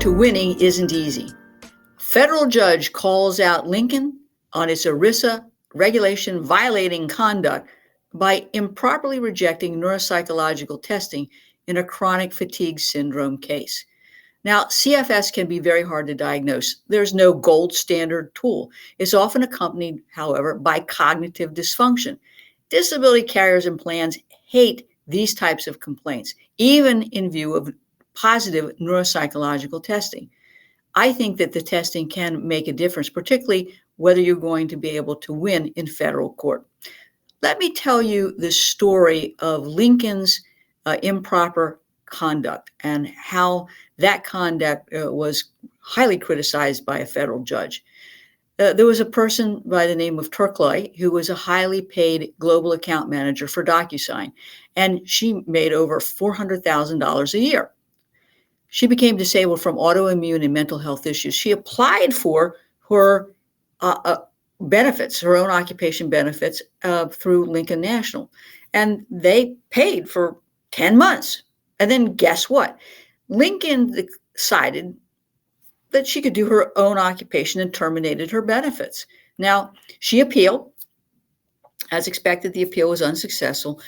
to winning isn't easy. Federal judge calls out Lincoln on its ERISA regulation violating conduct by improperly rejecting neuropsychological testing in a chronic fatigue syndrome case. Now, CFS can be very hard to diagnose. There's no gold standard tool. It's often accompanied, however, by cognitive dysfunction. Disability carriers and plans hate these types of complaints, even in view of positive neuropsychological testing. I think that the testing can make a difference, particularly whether you're going to be able to win in federal court. Let me tell you the story of Lincoln's improper conduct and how that conduct was highly criticized by a federal judge. There was a person by the name of Turkley who was a highly paid global account manager for DocuSign, and she made over $400,000 a year. She became disabled from autoimmune and mental health issues. She applied for her benefits, her own occupation benefits through Lincoln National, and they paid for 10 months. And then guess what? Lincoln decided that she could do her own occupation and terminated her benefits. Now, she appealed. As expected, the appeal was unsuccessful.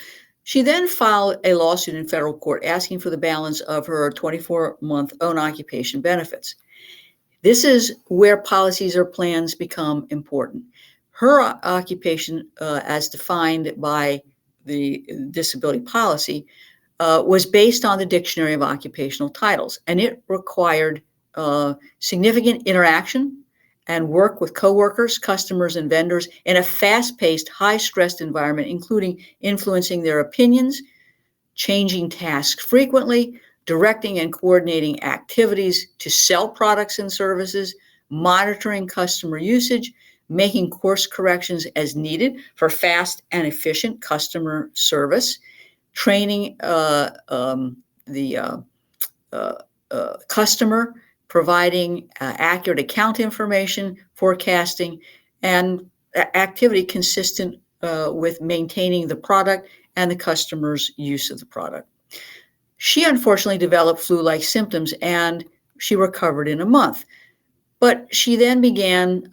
She then filed a lawsuit in federal court asking for the balance of her 24-month own occupation benefits. This is where policies or plans become important. Her occupation, as defined by the disability policy, was based on the Dictionary of Occupational Titles, and it required significant interaction and work with coworkers, customers, and vendors in a fast-paced, high-stressed environment, including influencing their opinions, changing tasks frequently, directing and coordinating activities to sell products and services, monitoring customer usage, making course corrections as needed for fast and efficient customer service, training the customer, providing accurate account information, forecasting, and activity consistent with maintaining the product and the customer's use of the product. She unfortunately developed flu-like symptoms and she recovered in a month. But she then began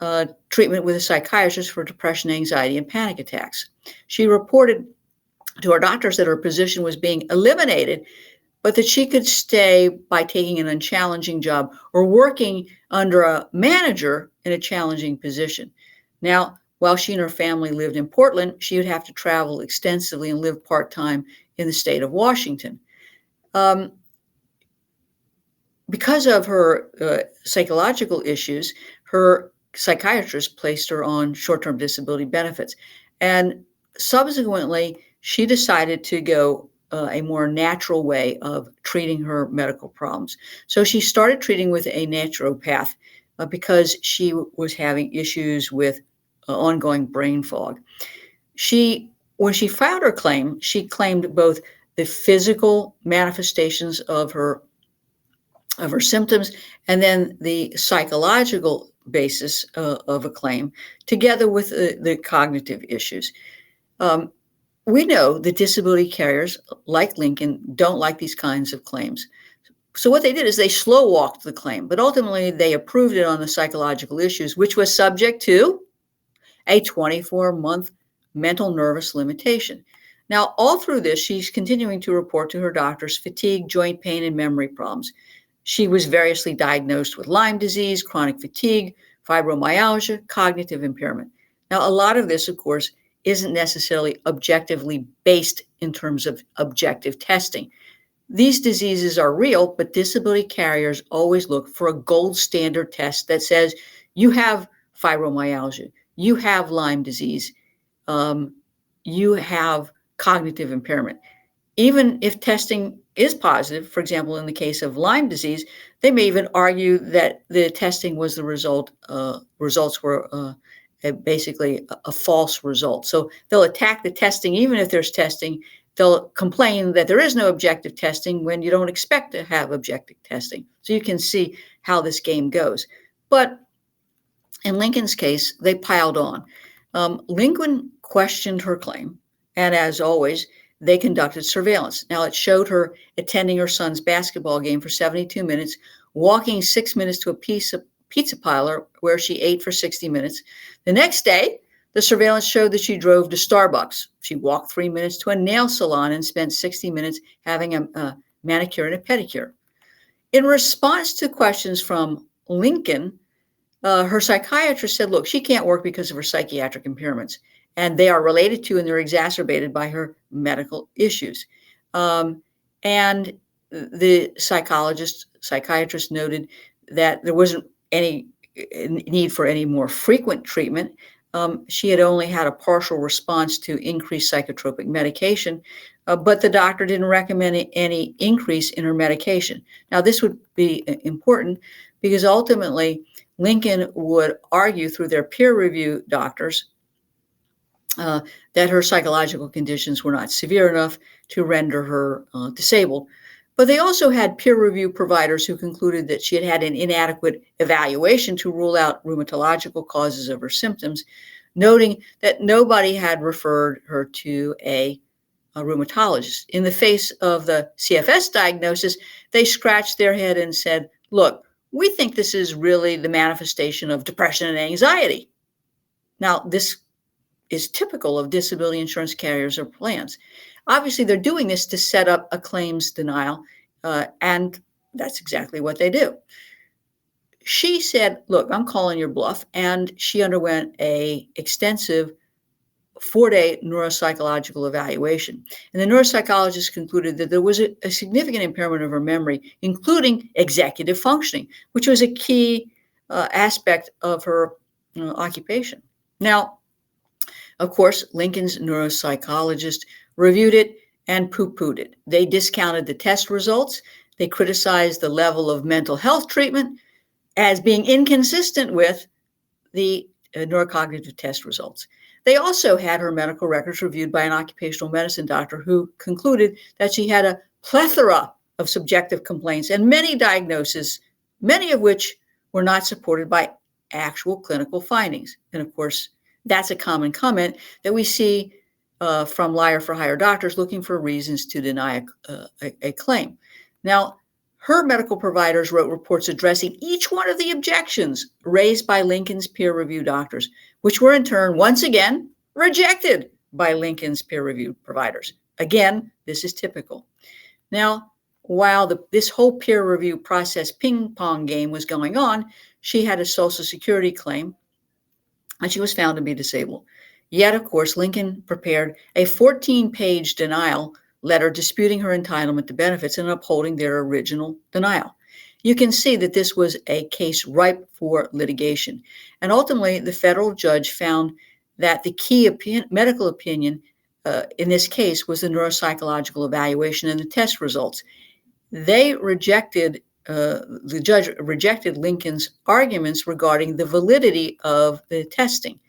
treatment with a psychiatrist for depression, anxiety, and panic attacks. She reported to her doctors that her position was being eliminated, but that she could stay by taking an unchallenging job or working under a manager in a challenging position. Now, while she and her family lived in Portland, she would have to travel extensively and live part-time in the state of Washington. Because of her psychological issues, her psychiatrist placed her on short-term disability benefits. And subsequently, she decided to go a more natural way of treating her medical problems. So she started treating with a naturopath because she was having issues with ongoing brain fog. When she filed her claim, she claimed both the physical manifestations of her symptoms and then the psychological basis of a claim, together with the cognitive issues. We know that disability carriers like Lincoln don't like these kinds of claims. So what they did is they slow walked the claim, but ultimately they approved it on the psychological issues, which was subject to a 24-month mental nervous limitation. Now, all through this, she's continuing to report to her doctors fatigue, joint pain, and memory problems. She was variously diagnosed with Lyme disease, chronic fatigue, fibromyalgia, cognitive impairment. Now, a lot of this, of course, isn't necessarily objectively based in terms of objective testing. These diseases are real, but disability carriers always look for a gold standard test that says you have fibromyalgia, you have Lyme disease, you have cognitive impairment. Even if testing is positive, for example, in the case of Lyme disease, they may even argue that the testing was the results were basically a false result. So they'll attack the testing, even if there's testing. They'll complain that there is no objective testing when you don't expect to have objective testing. So you can see how this game goes. But in Lincoln's case, they piled on. Lincoln questioned her claim, and as always, they conducted surveillance. Now, it showed her attending her son's basketball game for 72 minutes walking 6 minutes to a pizza parlor where she ate for 60 minutes. The next day, the surveillance showed that she drove to Starbucks. She walked 3 minutes to a nail salon and spent 60 minutes having a manicure and a pedicure. In response to questions from Lincoln, her psychiatrist said, look, she can't work because of her psychiatric impairments, and they are related to and they're exacerbated by her medical issues. And the psychiatrist noted that there wasn't any need for any more frequent treatment. She had only had a partial response to increased psychotropic medication, but the doctor didn't recommend any increase in her medication. Now, this would be important because ultimately Lincoln would argue through their peer review doctors that her psychological conditions were not severe enough to render her disabled. But they also had peer review providers who concluded that she had had an inadequate evaluation to rule out rheumatological causes of her symptoms, noting that nobody had referred her to a rheumatologist. In the face of the CFS diagnosis, they scratched their head and said, look, we think this is really the manifestation of depression and anxiety. Now, this is typical of disability insurance carriers or plans. Obviously, they're doing this to set up a claims denial, and that's exactly what they do. She said, look, I'm calling your bluff, and she underwent an extensive 4-day neuropsychological evaluation. And the neuropsychologist concluded that there was a significant impairment of her memory, including executive functioning, which was a key aspect of her occupation. Now, of course, Lincoln's neuropsychologist reviewed it and poo-pooed it. They discounted the test results. They criticized the level of mental health treatment as being inconsistent with the neurocognitive test results. They also had her medical records reviewed by an occupational medicine doctor who concluded that she had a plethora of subjective complaints and many diagnoses, many of which were not supported by actual clinical findings. And of course, that's a common comment that we see from liar for hire doctors looking for reasons to deny a claim. Now, her medical providers wrote reports addressing each one of the objections raised by Lincoln's peer review doctors, which were in turn, once again, rejected by Lincoln's peer review providers. Again, this is typical. Now, while this whole peer review process ping pong game was going on, she had a Social Security claim, and she was found to be disabled. Yet, of course, Lincoln prepared a 14-page denial letter disputing her entitlement to benefits and upholding their original denial. You can see that this was a case ripe for litigation. And ultimately, the federal judge found that the key medical opinion in this case was the neuropsychological evaluation and the test results. The judge rejected Lincoln's arguments regarding the validity of the testing.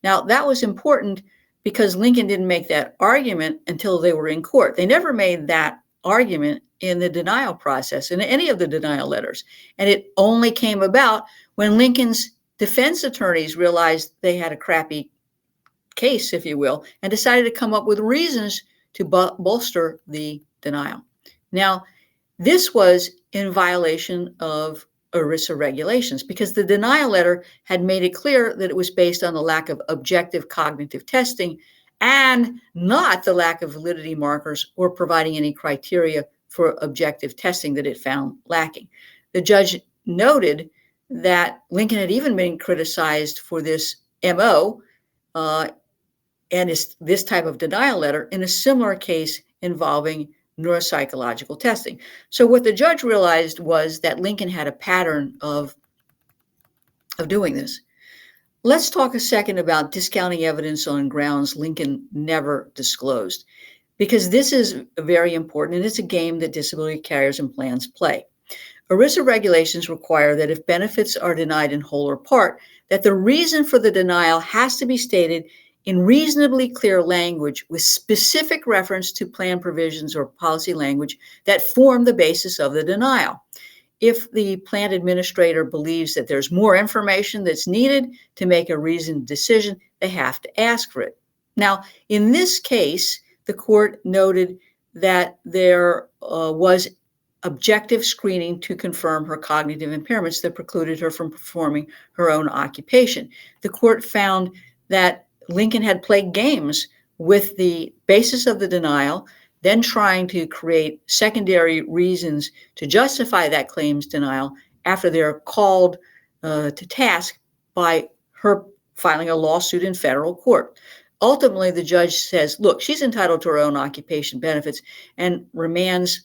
Now, that was important because Lincoln didn't make that argument until they were in court. They never made that argument in the denial process, in any of the denial letters. And it only came about when Lincoln's defense attorneys realized they had a crappy case, if you will, and decided to come up with reasons to bolster the denial. Now, this was in violation of ERISA regulations because the denial letter had made it clear that it was based on the lack of objective cognitive testing and not the lack of validity markers or providing any criteria for objective testing that it found lacking. The judge noted that Lincoln had even been criticized for this MO and this type of denial letter in a similar case involving neuropsychological testing. So what the judge realized was that Lincoln had a pattern of doing this. Let's talk a second about discounting evidence on grounds Lincoln never disclosed, because this is very important and it's a game that disability carriers and plans play. ERISA regulations require that if benefits are denied in whole or part, that the reason for the denial has to be stated in reasonably clear language with specific reference to plan provisions or policy language that form the basis of the denial. If the plan administrator believes that there's more information that's needed to make a reasoned decision, they have to ask for it. Now, in this case, the court noted that there was objective screening to confirm her cognitive impairments that precluded her from performing her own occupation. The court found that Lincoln had played games with the basis of the denial, then trying to create secondary reasons to justify that claim's denial after they're called to task by her filing a lawsuit in federal court. Ultimately, the judge says, look, she's entitled to her own occupation benefits, and remands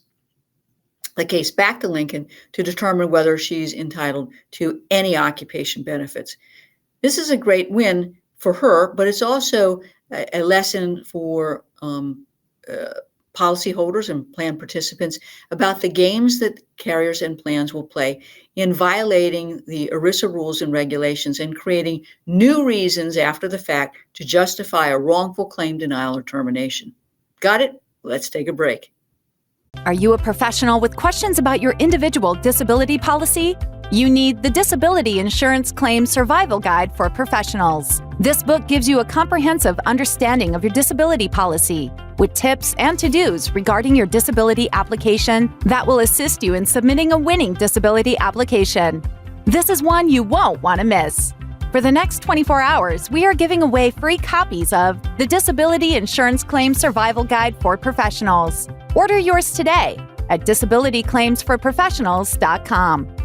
the case back to Lincoln to determine whether she's entitled to any occupation benefits. This is a great win for her, but it's also a lesson for policyholders and plan participants about the games that carriers and plans will play in violating the ERISA rules and regulations and creating new reasons after the fact to justify a wrongful claim denial or termination. Got it? Let's take a break. Are you a professional with questions about your individual disability policy? You need the Disability Insurance Claim Survival Guide for Professionals. This book gives you a comprehensive understanding of your disability policy, with tips and to-dos regarding your disability application that will assist you in submitting a winning disability application. This is one you won't want to miss. For the next 24 hours, we are giving away free copies of the Disability Insurance Claim Survival Guide for Professionals. Order yours today at disabilityclaimsforprofessionals.com.